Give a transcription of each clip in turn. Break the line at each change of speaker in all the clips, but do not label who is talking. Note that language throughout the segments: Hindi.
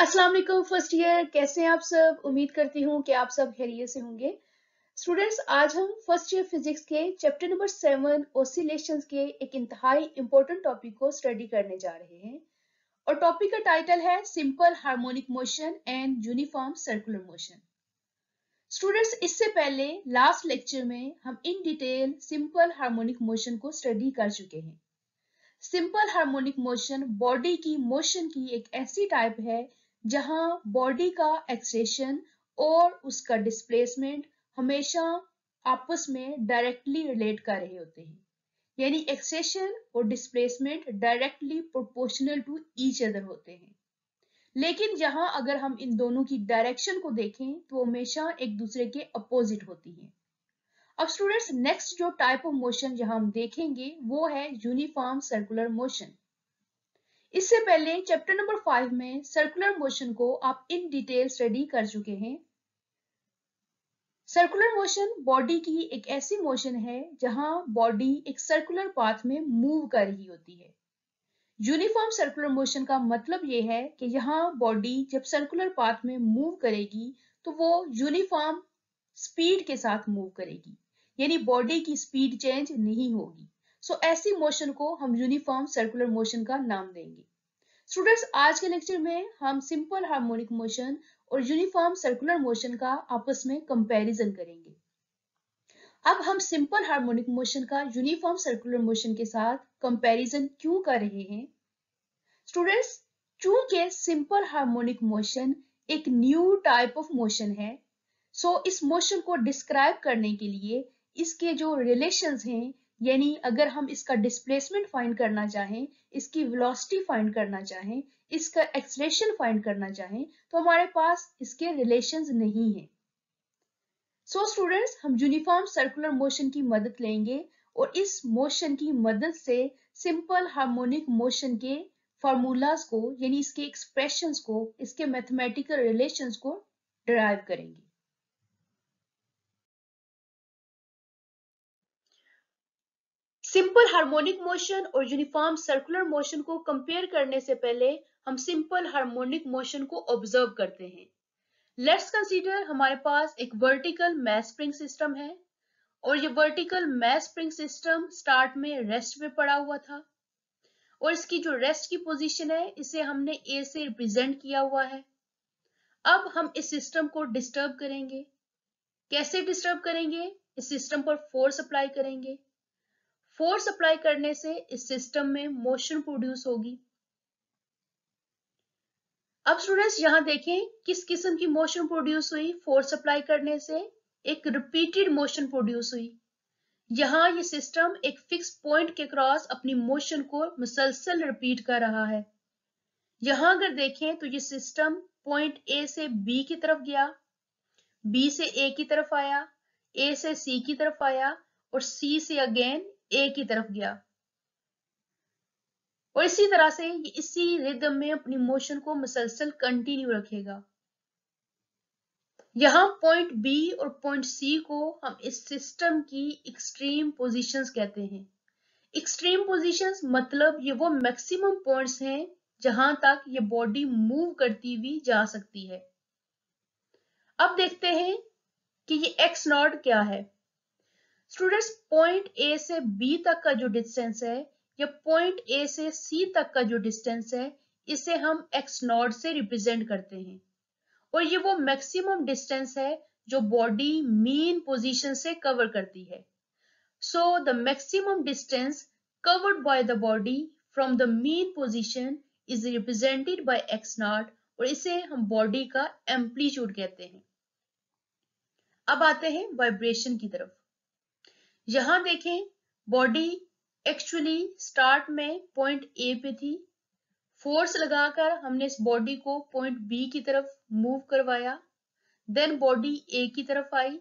अस्सलाम वालेकुम फर्स्ट ईयर, कैसे हैं आप सब। उम्मीद करती हूँ कि आप सब खैरियत से होंगे। स्टूडेंट्स, आज हम फर्स्ट ईयर फिजिक्स के चैप्टर नंबर 7 ऑसिलेशंस के एक इंतहाई इंपॉर्टेंट टॉपिक को स्टडी करने जा रहे हैं और टॉपिक का टाइटल है simple harmonic motion and uniform circular motion. Students, इससे पहले लास्ट लेक्चर में हम in detail simple harmonic motion को स्टडी कर चुके हैं। सिंपल हार्मोनिक मोशन बॉडी की मोशन की एक ऐसी टाइप है जहां बॉडी का एक्सेशन और उसका डिस्प्लेसमेंट हमेशा आपस में डायरेक्टली रिलेट कर रहे होते हैं, यानी एक्सेशन और displacement directly proportional to each other होते हैं। लेकिन यहाँ अगर हम इन दोनों की डायरेक्शन को देखें तो हमेशा एक दूसरे के अपोजिट होती हैं। अब स्टूडेंट्स, नेक्स्ट जो टाइप ऑफ मोशन जहां हम देखेंगे वो है यूनिफॉर्म सर्कुलर मोशन। इससे पहले चैप्टर नंबर 5 में सर्कुलर मोशन को आप इन डिटेल स्टडी कर चुके हैं। सर्कुलर मोशन बॉडी की एक ऐसी मोशन है जहां बॉडी एक सर्कुलर पाथ में मूव कर रही होती है। यूनिफॉर्म सर्कुलर मोशन का मतलब ये है कि यहाँ बॉडी जब सर्कुलर पाथ में मूव करेगी तो वो यूनिफॉर्म स्पीड के साथ मूव करेगी, यानी बॉडी की स्पीड चेंज नहीं होगी। सो ऐसी मोशन को हम यूनिफॉर्म सर्कुलर मोशन का नाम देंगे। स्टूडेंट्स, आज के लेक्चर में हम सिंपल हार्मोनिक मोशन और यूनिफॉर्म सर्कुलर मोशन का आपस में कंपैरिजन करेंगे। अब हम सिंपल हार्मोनिक मोशन का यूनिफॉर्म सर्कुलर मोशन के साथ कंपैरिजन क्यों कर रहे हैं? स्टूडेंट्स, चूंकि सिंपल हार्मोनिक मोशन एक न्यू टाइप ऑफ मोशन है, सो इस मोशन को डिस्क्राइब करने के लिए इसके जो रिलेशंस हैं, यानी अगर हम इसका डिस्प्लेसमेंट फाइंड करना चाहें, इसकी वेलोसिटी फाइंड करना चाहें, इसका एक्सेलरेशन फाइंड करना चाहें, तो हमारे पास इसके रिलेशंस नहीं है। सो स्टूडेंट्स, हम यूनिफॉर्म सर्कुलर मोशन की मदद लेंगे और इस मोशन की मदद से सिंपल हार्मोनिक मोशन के फॉर्मूलाज को, यानी इसके एक्सप्रेशंस को, इसके मैथमेटिकल रिलेशंस को डिराइव करेंगे। सिंपल हार्मोनिक मोशन और यूनिफॉर्म सर्कुलर मोशन को कंपेयर करने से पहले हम सिंपल हार्मोनिक मोशन को ऑब्जर्व करते हैं। लेट्स कंसीडर हमारे पास एक वर्टिकल मैस स्प्रिंग सिस्टम है और ये vertical mass spring system start में रेस्ट पे पड़ा हुआ था और इसकी जो रेस्ट की पोजीशन है इसे हमने ए से रिप्रेजेंट किया हुआ है। अब हम इस सिस्टम को डिस्टर्ब करेंगे। कैसे डिस्टर्ब करेंगे? इस सिस्टम पर फोर्स अप्लाई करेंगे। फोर्स अप्लाई करने से इस सिस्टम में मोशन प्रोड्यूस होगी। अब स्टूडेंट्स, यहां देखें किस किस्म की मोशन प्रोड्यूस हुई। फोर्स अप्लाई करने से एक रिपीटेड मोशन प्रोड्यूस हुई। यहाँ ये सिस्टम एक फिक्स पॉइंट के क्रॉस अपनी मोशन को मुसलसल रिपीट कर रहा है। यहां अगर देखें तो ये सिस्टम पॉइंट ए से बी की तरफ गया, बी से ए की तरफ आया, ए से सी की तरफ आया और सी से अगेन ए की तरफ गया और इसी तरह से ये इसी रिदम में अपनी मोशन को मुसलसल कंटिन्यू रखेगा। यहाँ पॉइंट बी और पॉइंट सी को हम इस सिस्टम की एक्सट्रीम पोजीशंस कहते हैं। एक्सट्रीम पोजीशंस मतलब ये वो मैक्सिमम पॉइंट्स हैं जहां तक ये बॉडी मूव करती हुई जा सकती है। अब देखते हैं कि ये एक्स नॉट क्या है। स्टूडेंट्स, पॉइंट ए से बी तक का जो डिस्टेंस है या पॉइंट ए से सी तक का जो डिस्टेंस है इसे हम एक्स नॉट से रिप्रेजेंट करते हैं और ये वो मैक्सिमम डिस्टेंस है जो बॉडी मीन पोजीशन से कवर करती है। So the maximum distance covered by the body from the mean position is represented by x naught और इसे हम बॉडी का एम्पलीट्यूड कहते हैं। अब आते हैं वाइब्रेशन की तरफ। यहां देखें बॉडी एक्चुअली स्टार्ट में पॉइंट ए पे थी। फोर्स लगाकर हमने इस बॉडी को पॉइंट बी की तरफ मूव करवाया। देन बॉडी ए की तरफ आई,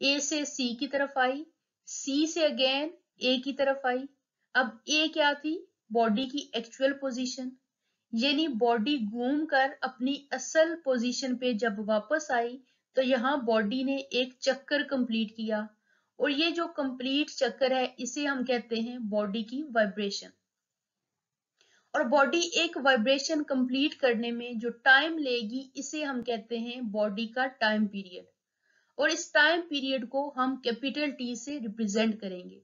ए से सी की तरफ आई, सी से अगेन ए की तरफ आई। अब ए क्या थी? बॉडी की एक्चुअल पोजीशन, यानी बॉडी घूमकर अपनी असल पोजीशन पे जब वापस आई तो यहाँ बॉडी ने एक चक्कर कंप्लीट किया और ये जो कंप्लीट चक्कर है इसे हम कहते हैं बॉडी की वाइब्रेशन। और बॉडी एक वाइब्रेशन कंप्लीट करने में जो टाइम लेगी इसे हम कहते हैं बॉडी का टाइम पीरियड। और इस टाइम पीरियड को हम कैपिटल टी से रिप्रेजेंट करेंगे।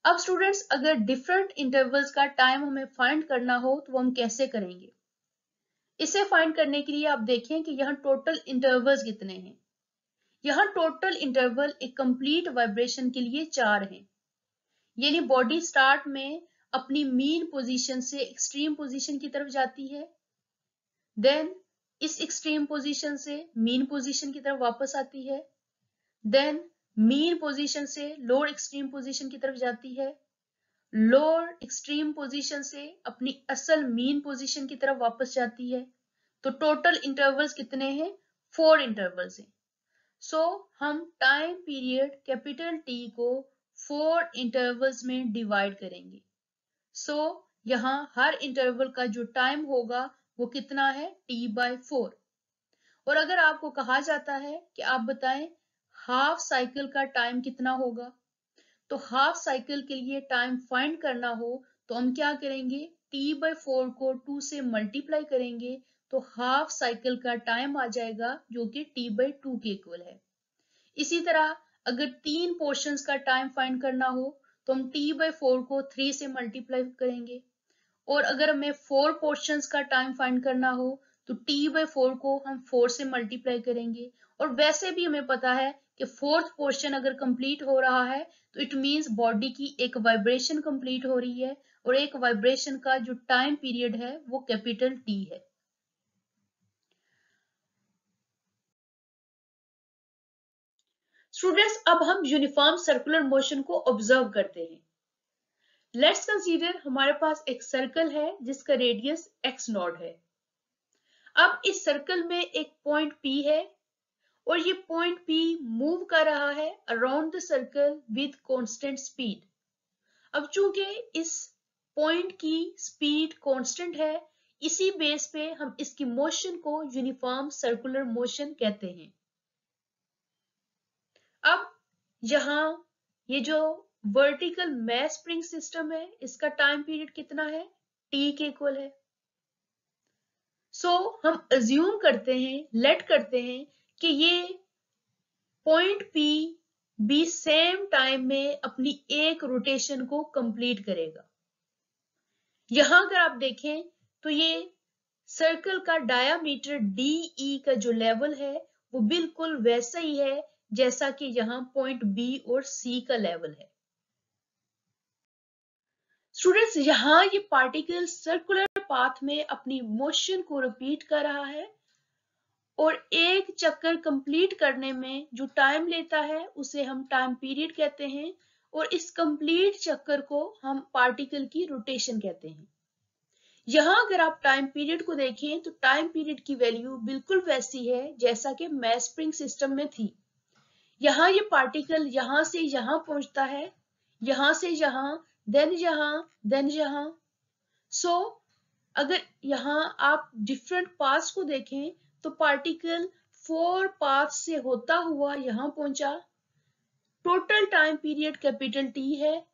अब स्टूडेंट्स, अगर डिफरेंट इंटरवल्स का टाइम हमें फाइंड करना हो तो हम कैसे करेंगे? इसे फाइंड करने के लिए आप देखें कि यहाँ टोटल इंटरवल्स कितने हैं। यहाँ टोटल इंटरवल एक कंप्लीट वाइब्रेशन के लिए 4 हैं। यानी बॉडी स्टार्ट में अपनी मीन पोजीशन से एक्सट्रीम पोजीशन की तरफ जाती है, देन इस एक्सट्रीम पोजीशन से मीन पोजीशन की तरफ वापस आती है, देन मीन पोजीशन से लोअर एक्सट्रीम पोजीशन की तरफ जाती है, लोअर एक्सट्रीम पोजीशन से अपनी असल मीन पोजीशन की तरफ वापस जाती है। तो टोटल इंटरवल्स कितने हैं? 4 इंटरवल्स हैं। सो हम टाइम पीरियड कैपिटल टी को 4 इंटरवल्स में डिवाइड करेंगे। सो यहाँ हर इंटरवल का जो टाइम होगा वो कितना है? t/4। और अगर आपको कहा जाता है कि आप बताएं हाफ साइकिल का टाइम कितना होगा, तो हाफ साइकिल के लिए टाइम फाइंड करना हो तो हम क्या करेंगे? t/4 को 2 से मल्टीप्लाई करेंगे तो हाफ साइकिल का टाइम आ जाएगा जो कि t/2 के इक्वल है। इसी तरह अगर 3 पोर्शंस का टाइम फाइंड करना हो तो हम t/4 को 3 से मल्टीप्लाई करेंगे। और अगर हमें 4 पोर्शंस का टाइम फाइंड करना हो तो t/4 को हम 4 से मल्टीप्लाई करेंगे। और वैसे भी हमें पता है कि 4th पोर्शन अगर कंप्लीट हो रहा है तो इट मींस बॉडी की एक वाइब्रेशन कंप्लीट हो रही है, और एक वाइब्रेशन का जो टाइम पीरियड है वो कैपिटल टी है। स्टूडेंट्स, अब हम यूनिफॉर्म सर्कुलर मोशन को ऑब्जर्व करते हैं। लेट्स कंसीडर हमारे पास एक सर्कल है जिसका रेडियस x0 है। अब इस सर्कल में एक पॉइंट P है और ये पॉइंट P मूव कर रहा है around the circle with constant speed. अब चूंकि इस पॉइंट की स्पीड कांस्टेंट है, इसी बेस पे हम इसकी मोशन को यूनिफॉर्म सर्कुलर मोशन कहते हैं। अब यहाँ ये जो वर्टिकल मैस स्प्रिंग सिस्टम है इसका टाइम पीरियड कितना है? t के इक्वल है। सो हम अज्यूम करते हैं, लेट करते हैं कि ये पॉइंट P भी सेम टाइम में अपनी एक रोटेशन को कंप्लीट करेगा। यहां अगर आप देखें तो ये सर्कल का डायामीटर DE का जो लेवल है वो बिल्कुल वैसा ही है जैसा कि यहाँ पॉइंट B और C का लेवल है। स्टूडेंट्स, यहाँ ये पार्टिकल सर्कुलर पाथ में अपनी मोशन को रिपीट कर रहा है और एक चक्कर कंप्लीट करने में जो टाइम लेता है उसे हम टाइम पीरियड कहते हैं, और इस कंप्लीट चक्कर को हम पार्टिकल की रोटेशन कहते हैं। यहाँ अगर आप टाइम पीरियड को देखें तो टाइम पीरियड की वैल्यू बिल्कुल वैसी है जैसा कि मैस स्प्रिंग सिस्टम में थी। यहाँ ये पार्टिकल यहाँ से यहाँ पहुंचता है, यहाँ से यहाँ, देन यहाँ, देन यहाँ। सो अगर यहाँ आप डिफरेंट पाथ्स को देखें तो पार्टिकल 4 पाथ से होता हुआ यहाँ पहुंचा। Total time period capital T है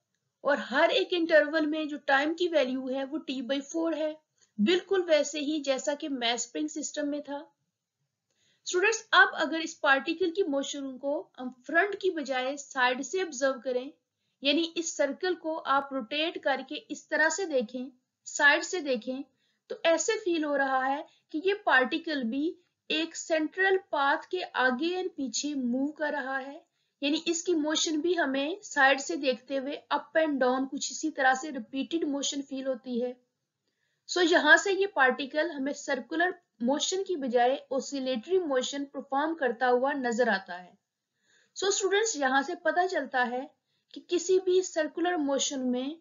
और हर एक इंटरवल में जो टाइम की वैल्यू है वो t/4 है, बिल्कुल वैसे ही जैसा कि मैस स्प्रिंग सिस्टम में था। स्टूडेंट्स, अब अगर इस पार्टिकल की मोशन को हम फ्रंट की बजाय साइड से ऑब्जर्व करें, यानी इस सर्कल को आप रोटेट करके इस तरह से देखें, साइड से देखें, तो ऐसे फील हो रहा है कि ये पार्टिकल भी एक सेंट्रल पाथ के आगे एंड पीछे मूव कर रहा है। यानी इसकी मोशन भी हमें साइड से देखते हुए अप एंड डाउन कुछ इसी तरह से रिपीटेड मोशन फील होती है। सो यहाँ से ये पार्टिकल हमें सर्कुलर मोशन की बजाय ऑसिलेटरी मोशन परफॉर्म करता हुआ नजर आता है। सो स्टूडेंट्स, यहाँ से पता चलता है कि किसी भी सर्कुलर मोशन में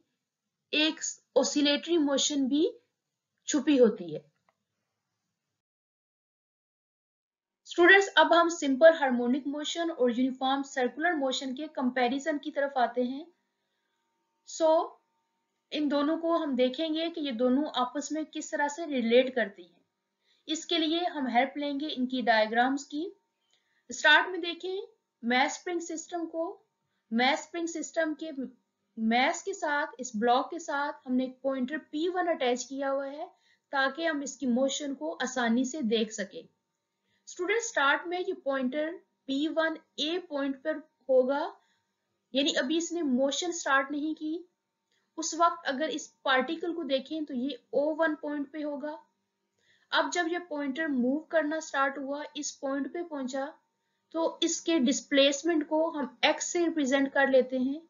एक ऑसिलेटरी मोशन भी छुपी होती है। स्टूडेंट्स, अब हम सिंपल हार्मोनिक मोशन और यूनिफॉर्म सर्कुलर मोशन के कंपैरिजन की तरफ आते हैं। सो इन दोनों को हम देखेंगे कि ये दोनों आपस में किस तरह से रिलेट करती हैं। इसके लिए हम हेल्प लेंगे इनकी डायग्राम्स की। स्टार्ट में देखें मैस स्प्रिंग सिस्टम को। मैस स्प्रिंग सिस्टम के मैश के साथ, इस ब्लॉक के साथ हमने एक पॉइंटर P1 अटैच किया हुआ है ताकि हम इसकी मोशन को आसानी से देख सके। स्टूडेंट स्टार्ट में ये पॉइंटर P1 A पॉइंट पर होगा, यानी अभी इसने मोशन स्टार्ट नहीं की। उस वक्त अगर इस पार्टिकल को देखें तो ये O1 पॉइंट पे होगा। अब जब ये पॉइंटर मूव करना स्टार्ट हुआ, इस पॉइंट पे पहुंचा, तो इसके डिस्प्लेसमेंट को हम x से रिप्रेजेंट कर लेते हैं,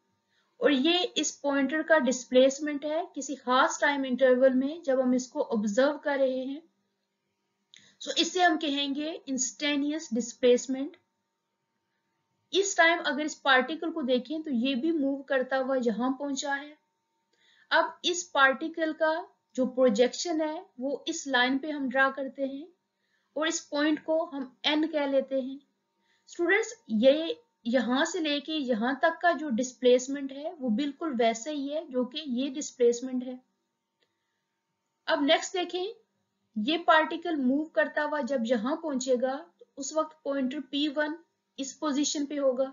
और ये इस पॉइंटर का डिस्प्लेसमेंट है किसी खास टाइम इंटरवल में जब हम इसको ऑब्जर्व कर रहे हैं। सो इसे हम कहेंगे इंस्टेंटेनियस डिस्प्लेसमेंट। इस टाइम अगर इस पार्टिकल को देखें तो ये भी मूव करता हुआ यहां पहुंचा है। अब इस पार्टिकल का जो प्रोजेक्शन है वो इस लाइन पे हम ड्रा करते हैं, और इस पॉइंट को हम n कह लेते हैं। स्टूडेंट्स, ये यहां से लेके यहां तक का जो डिस्प्लेसमेंट है वो बिल्कुल वैसे ही है जो कि ये डिस्प्लेसमेंट है। अब नेक्स्ट देखें, ये पार्टिकल मूव करता हुआ जब यहां पहुंचेगा तो उस वक्त पॉइंटर P1 इस पोजीशन पे होगा।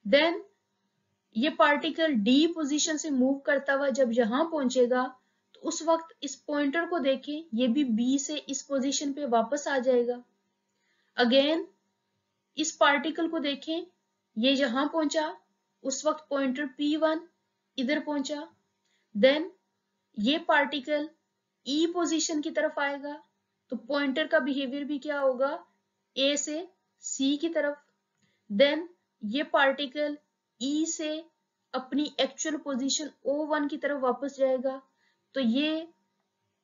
देन ये पार्टिकल D पोजीशन से मूव करता हुआ जब यहां पहुंचेगा तो उस वक्त इस पॉइंटर को देखें, ये भी B से इस पोजीशन पे वापस आ जाएगा। अगेन इस पार्टिकल को देखें, ये यहां पहुंचा, उस वक्त पॉइंटर P1 इधर पहुंचा। देन ये पार्टिकल E पोजीशन की तरफ आएगा, तो पॉइंटर का बिहेवियर भी क्या होगा, A से C की तरफ। देन ये पार्टिकल E से अपनी एक्चुअल पोजीशन O1 की तरफ वापस जाएगा, तो ये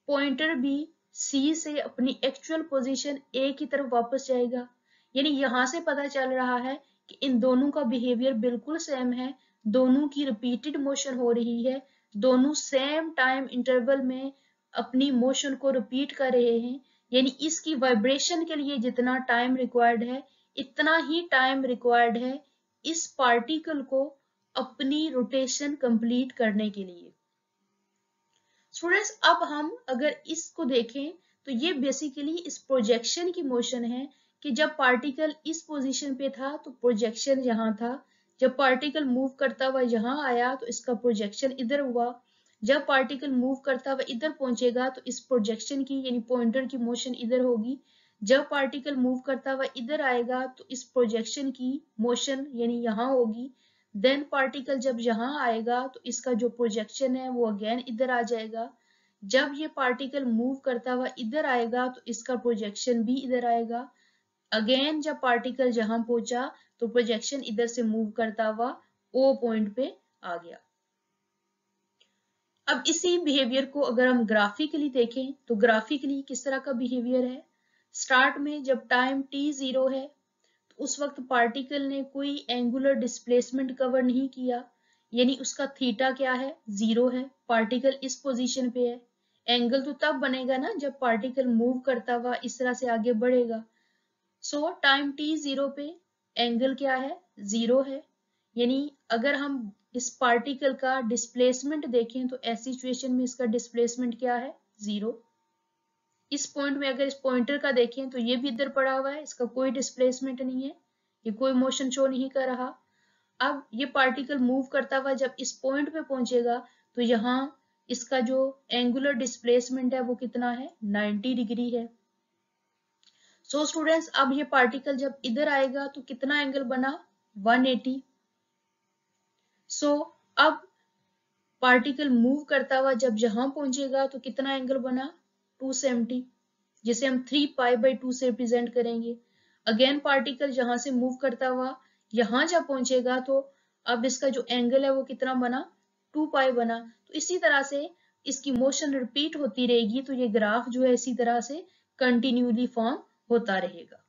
पॉइंटर भी C से अपनी एक्चुअल पोजीशन A की तरफ वापस जाएगा। यानी यहां से पता चल रहा है कि इन दोनों का बिहेवियर बिल्कुल सेम है, दोनों की रिपीटेड मोशन हो रही है, दोनों सेम टाइम इंटरवल में अपनी मोशन को रिपीट कर रहे हैं। यानी इसकी वाइब्रेशन के लिए जितना टाइम रिक्वायर्ड है, इतना ही टाइम रिक्वायर्ड है इस पार्टिकल को अपनी रोटेशन कंप्लीट करने के लिए। स्टूडेंट्स, अब हम अगर इसको देखें तो ये बेसिकली इस प्रोजेक्शन की मोशन है कि जब पार्टिकल इस पोजीशन पे था तो प्रोजेक्शन यहाँ था, जब पार्टिकल मूव करता हुआ यहाँ आया तो इसका प्रोजेक्शन इधर हुआ, जब पार्टिकल मूव करता हुआ इधर पहुंचेगा तो इस प्रोजेक्शन की यानी पॉइंटर की मोशन इधर होगी, जब पार्टिकल मूव करता हुआ इधर आएगा तो इस प्रोजेक्शन की मोशन यानी यहाँ होगी। देन पार्टिकल जब यहाँ आएगा तो इसका जो प्रोजेक्शन है वो अगेन इधर आ जाएगा, जब ये पार्टिकल मूव करता हुआ इधर आएगा तो इसका प्रोजेक्शन भी इधर आएगा। अगेन जब पार्टिकल जहां पहुंचा तो प्रोजेक्शन इधर से मूव करता हुआ O पॉइंट पे आ गया। अब इसी बिहेवियर को अगर हम ग्राफिकली देखें तो ग्राफिकली किस तरह का बिहेवियर है। स्टार्ट में जब टाइम t0 है तो उस वक्त पार्टिकल ने कोई एंगुलर डिस्प्लेसमेंट कवर नहीं किया, यानी उसका थीटा क्या है, 0 है, पार्टिकल इस पोजीशन पे है। एंगल तो तब बनेगा ना जब पार्टिकल मूव करता हुआ इस तरह से आगे बढ़ेगा। सो टाइम t0 पे एंगल क्या है, 0 है। यानी अगर हम इस पार्टिकल का डिस्प्लेसमेंट देखें तो ऐसी सिचुएशन में इसका डिस्प्लेसमेंट क्या है, 0। इस पॉइंट में अगर इस पॉइंटर का देखें तो ये भी इधर पड़ा हुआ है, इसका कोई डिस्प्लेसमेंट नहीं है, ये कोई मोशन शो नहीं कर रहा। अब ये पार्टिकल मूव करता हुआ जब इस पॉइंट पे पहुंचेगा तो यहाँ इसका जो एंगुलर डिस्प्लेसमेंट है वो कितना है, 90 डिग्री है। सो स्टूडेंट्स, अब ये पार्टिकल जब इधर आएगा तो कितना एंगल बना, 180। सो अब पार्टिकल मूव करता हुआ जब यहां पहुंचेगा तो कितना एंगल बना, 270, जिसे हम 3π/2 से रिप्रेजेंट करेंगे। अगेन पार्टिकल यहां से मूव करता हुआ यहां जब पहुंचेगा तो अब इसका जो एंगल है वो कितना बना, 2π बना। तो इसी तरह से इसकी मोशन रिपीट होती रहेगी, तो ये ग्राफ जो है इसी तरह से कंटिन्यूली फॉर्म होता रहेगा।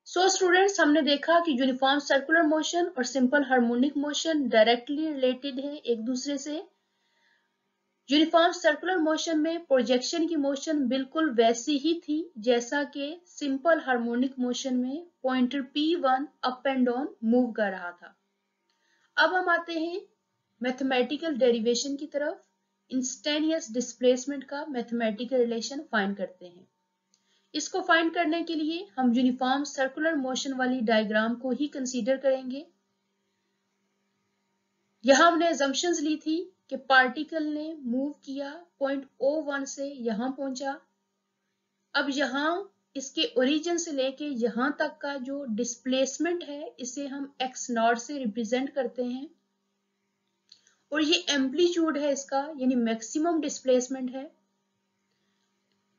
सो स्टूडेंट्स, हमने देखा कि यूनिफॉर्म सर्कुलर मोशन और simple harmonic motion directly related है एक दूसरे से। यूनिफॉर्म सर्कुलर मोशन में प्रोजेक्शन की मोशन बिल्कुल वैसी ही थी जैसा कि सिंपल हार्मोनिक मोशन में pointer P1 up and down move कर रहा था। अब हम आते हैं मैथमेटिकल डेरिवेशन की तरफ। इंस्टेंटेनियस डिस्प्लेसमेंट का मैथमेटिकल रिलेशन फाइंड करते हैं। इसको फाइंड करने के लिए हम यूनिफॉर्म सर्कुलर मोशन वाली डायग्राम को ही कंसीडर करेंगे। यहाँ हमने assumptions ली थी कि पार्टिकल ने मूव किया पॉइंट O1 से यहां पहुंचा। अब यहाँ इसके ओरिजिन से लेके यहां तक का जो डिस्प्लेसमेंट है इसे हम x नॉट से रिप्रेजेंट करते हैं, और ये एम्पलीट्यूड है इसका, यानी मैक्सिमम डिस्प्लेसमेंट है।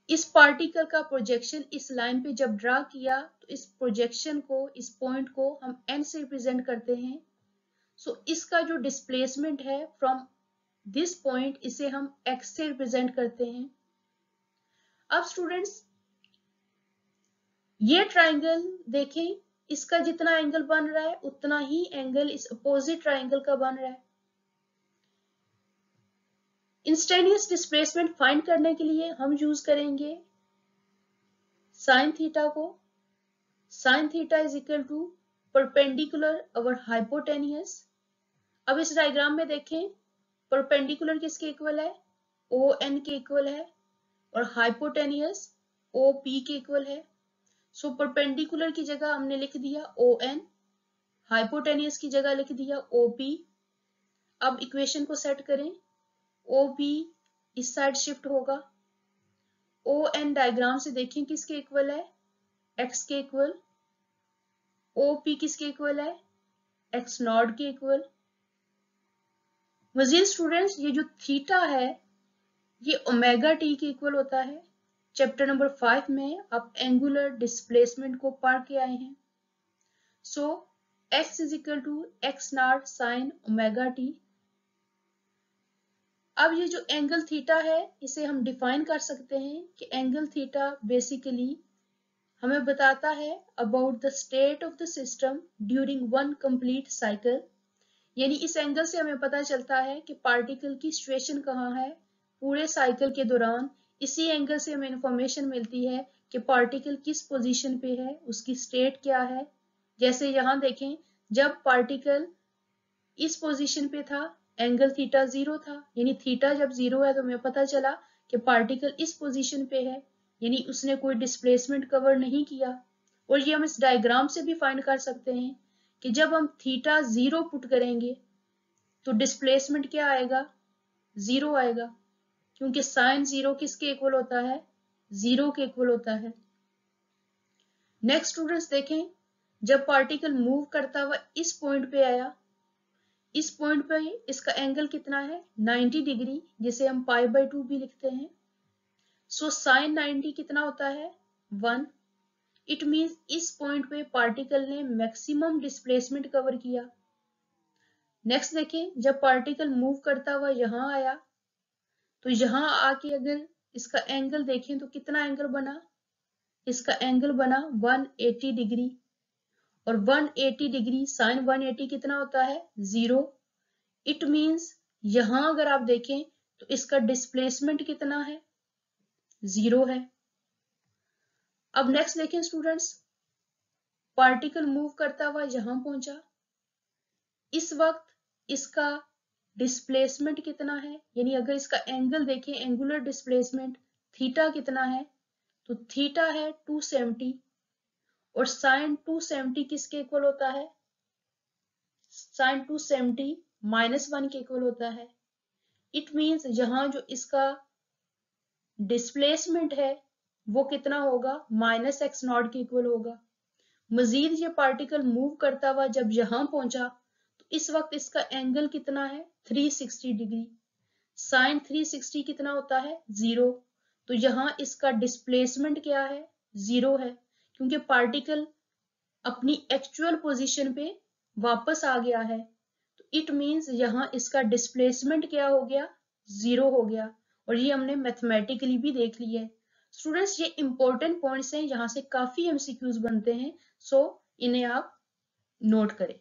इस पार्टिकल का प्रोजेक्शन इस लाइन पे जब ड्रा किया तो इस प्रोजेक्शन को, इस पॉइंट को हम n से रिप्रेजेंट करते हैं। सो इसका जो डिस्प्लेसमेंट है फ्रॉम दिस पॉइंट, इसे हम x से रिप्रेजेंट करते हैं। अब स्टूडेंट्स ये ट्राइंगल देखें, इसका जितना एंगल बन रहा है उतना ही एंगल इस अपोजिट ट्राइंगल का बन रहा है। इंस्टेंटेनियस डिस्प्लेसमेंट फाइंड करने के लिए हम यूज करेंगे साइन थीटा को। Sine theta is equal to perpendicular over hypotenuse. अब इस डायग्राम में देखें, परपेंडिकुलर किसके इक्वल है, ON के इक्वल है, और हाइपोटेनियस OP के इक्वल है। सो परपेंडिकुलर की जगह हमने लिख दिया ON, हाइपोटेनियस की जगह लिख दिया OP। अब इक्वेशन को सेट करें, OP इस साइड शिफ्ट होगा, ON डायग्राम से देखें किसके इक्वल है, x के इक्वल, OP किसके इक्वल है, x नॉट के इक्वल। मजीद स्टूडेंट्स ये जो थीटा है ये ओमेगा टी के इक्वल होता है। चैप्टर नंबर 5 में आप एंगुलर डिस्प्लेसमेंट को पढ़ के आए हैं। So x is equal to x naught sine omega t. अब ये जो एंगल थीटा है इसे हम डिफाइन कर सकते हैं कि एंगल थीटा बेसिकली हमें बताता है about the state of the system during one complete cycle. यानी इस एंगल से हमें पता चलता है कि पार्टिकल की सिचुएशन कहाँ है पूरे साइकिल के दौरान। इसी एंगल से हमें इंफॉर्मेशन मिलती है कि पार्टिकल किस पोजीशन पे है, उसकी स्टेट क्या है। जैसे यहाँ देखें, जब पार्टिकल इस पोजीशन पे था एंगल थीटा 0 था, यानी थीटा जब 0 है तो हमें पता चला कि पार्टिकल इस पोजीशन पे है, यानी उसने कोई डिस्प्लेसमेंट कवर नहीं किया। और ये हम इस डायग्राम से भी फाइंड कर सकते हैं कि जब हम थीटा 0 पुट करेंगे तो डिस्प्लेसमेंट क्या आएगा, 0 आएगा, क्योंकि साइन 0 किसके इक्वल होता है, 0 के इक्वल होता है। नेक्स्ट स्टूडेंट्स देखें, जब पार्टिकल मूव करता हुआ इस पॉइंट पे आया, इस पॉइंट पे इसका एंगल कितना है, 90 डिग्री, जिसे हम π/2 भी लिखते हैं। सो साइन 90 कितना होता है, 1। इट मींस इस पॉइंट पे पार्टिकल ने मैक्सिमम डिस्प्लेसमेंट कवर किया। नेक्स्ट देखें, जब पार्टिकल मूव करता हुआ यहां आया तो यहां आके अगर इसका एंगल देखें तो कितना एंगल बना, इसका एंगल बना 180 डिग्री, और 180 डिग्री साइन 180 कितना होता है, 0। इट मींस यहां अगर आप देखें तो इसका डिस्प्लेसमेंट कितना है, 0 है। अब नेक्स्ट देखें स्टूडेंट्स, पार्टिकल मूव करता हुआ यहां पहुंचा, इस वक्त इसका डिस्प्लेसमेंट कितना है, यानी अगर इसका एंगल देखें, एंगुलर डिस्प्लेसमेंट थीटा कितना है, तो थीटा है 270, और साइन 270 किसके इक्वल होता है, साइन 270 -1 के इक्वल होता है। इट मींस यहां जो इसका डिस्प्लेसमेंट है वो कितना होगा, -x नॉट के इक्वल होगा। मजीद ये पार्टिकल मूव करता हुआ जब यहां पहुंचा तो इस वक्त इसका एंगल कितना है, 360 डिग्री। साइन 360 कितना होता है, 0। तो यहां इसका डिस्प्लेसमेंट क्या है, 0 है, क्योंकि पार्टिकल अपनी एक्चुअल पोजीशन पे वापस आ गया है। तो इट मींस यहां इसका डिस्प्लेसमेंट क्या हो गया, 0 हो गया। और ये हमने मैथमेटिकली भी देख लिया है। स्टूडेंट्स ये इंपॉर्टेंट पॉइंट्स हैं, यहाँ से काफी एमसीक्यूज बनते हैं, सो इन्हें आप नोट करें।